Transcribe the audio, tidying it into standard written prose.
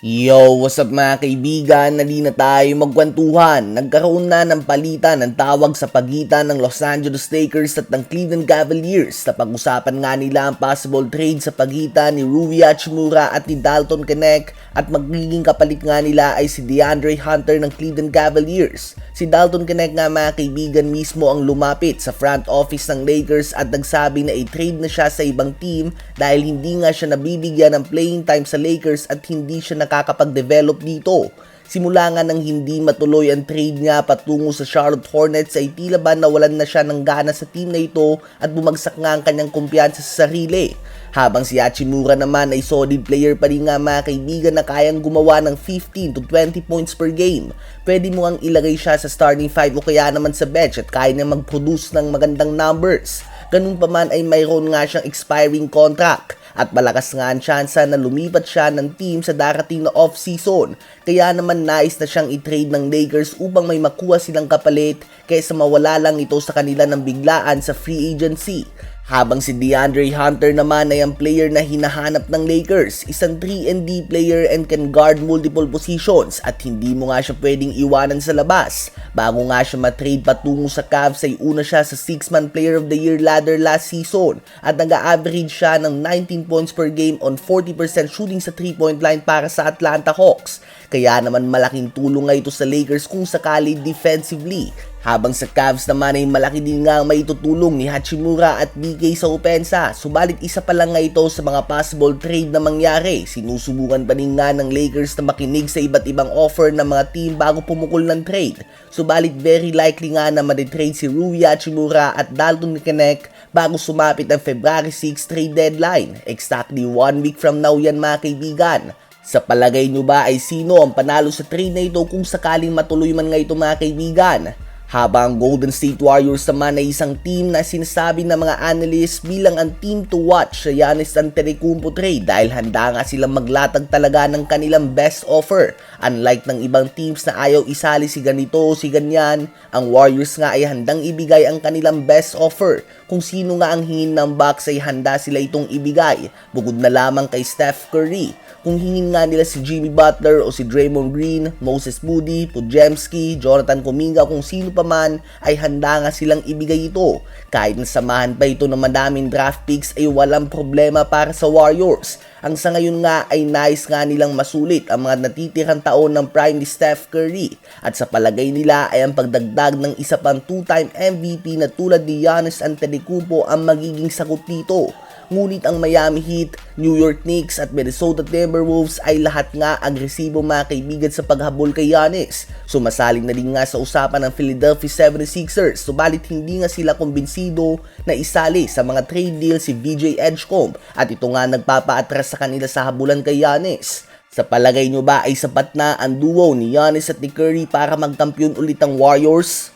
Yo, what's up mga kaibigan? Nali na tayo magkwentuhan. Nagkaroon na ng palitan ng tawag sa pagitan ng Los Angeles Lakers at ng Cleveland Cavaliers. Napag-usapan nga nila ang possible trade sa pagitan ni Rui Hachimura at ni Dalton Knecht at magiging kapalit nga nila ay si DeAndre Hunter ng Cleveland Cavaliers. Si Dalton Knecht nga mga kaibigan mismo ang lumapit sa front office ng Lakers at nagsabi na i-trade na siya sa ibang team dahil hindi nga siya nabibigyan ng playing time sa Lakers at hindi siya nakakapag-develop dito. Simula nga nang hindi matuloy ang trade niya patungo sa Charlotte Hornets ay tila ba nawalan na siya ng gana sa team na ito at bumagsak nga ang kanyang kumpiyansa sa sarili. Habang si Hachimura naman ay solid player pa rin nga mga kaibigan na kayang gumawa ng 15 to 20 points per game. Pwede mo ang ilagay siya sa starting 5 o kaya naman sa bench at kaya niya mag-produce ng magandang numbers. Ganun pa man ay mayroon nga siyang expiring contract. At malakas nga ang tsansa na lumipat siya ng team sa darating na off-season. Kaya naman nais na siyang i-trade ng Lakers upang may makuha silang kapalit kaysa mawala lang ito sa kanila ng biglaan sa free agency. Habang si DeAndre Hunter naman ay ang player na hinahanap ng Lakers, isang 3-and-D player and can guard multiple positions at hindi mo nga siya pwedeng iwanan sa labas. Bago nga siya matrade patungo sa Cavs ay una siya sa 6-man player of the year ladder last season at nag-average siya ng 19 points per game on 40% shooting sa 3-point line para sa Atlanta Hawks. Kaya naman malaking tulong nga ito sa Lakers kung sakali defensively. Habang sa Cavs naman ay malaki din nga may tutulong ni Hachimura at BK sa opensa. Subalit isa pa lang nga ito sa mga possible trade na mangyari. Sinusubukan pa rin nga ng Lakers na makinig sa iba't ibang offer ng mga team bago pumukol ng trade. Subalit very likely nga na ma-trade si Rui Hachimura at Dalton Knecht bago sumapit ang February 6 trade deadline. Exactly 1 week from now yan mga kaibigan. Sa palagay nyo ba ay sino ang panalo sa trade na ito kung sakaling matuloy man nga ito mga kaibigan? Habang Golden State Warriors naman ay isang team na sinasabi ng mga analysts bilang ang team to watch sa Giannis Antetokounmpo trade dahil handa nga silang maglatag talaga ng kanilang best offer. Unlike ng ibang teams na ayaw isali si ganito o si ganyan, ang Warriors nga ay handang ibigay ang kanilang best offer. Kung sino nga ang hingin ng Bucks ay handa sila itong ibigay, bukod na lamang kay Steph Curry. Kung hingin nga nila si Jimmy Butler o si Draymond Green, Moses Moody, Podziemski, Jonathan Kuminga, kung sino pa man ay handa nga silang ibigay ito. Kahit nasamahan pa ito ng madaming draft picks ay walang problema para sa Warriors. Ang sa ngayon nga ay nais nga nilang masulit ang mga natitirang taon ng prime ni Steph Curry at sa palagay nila ay ang pagdagdag ng isa pang 2-time MVP na tulad ni Giannis Antetokounmpo ang magiging sagot dito. Ngunit ang Miami Heat, New York Knicks at Minnesota Timberwolves ay lahat nga agresibo mga kaibigan sa paghabol kay Giannis. Sumasaling na rin nga sa usapan ng Philadelphia 76ers, subalit hindi nga sila kumbinsido na isali sa mga trade deal si VJ Edgecombe at ito nga nagpapaatras sa kanila sa habulan kay Giannis. Sa palagay nyo ba ay sapat na ang duo ni Giannis at ni Curry para magkampiyon ulit ang Warriors?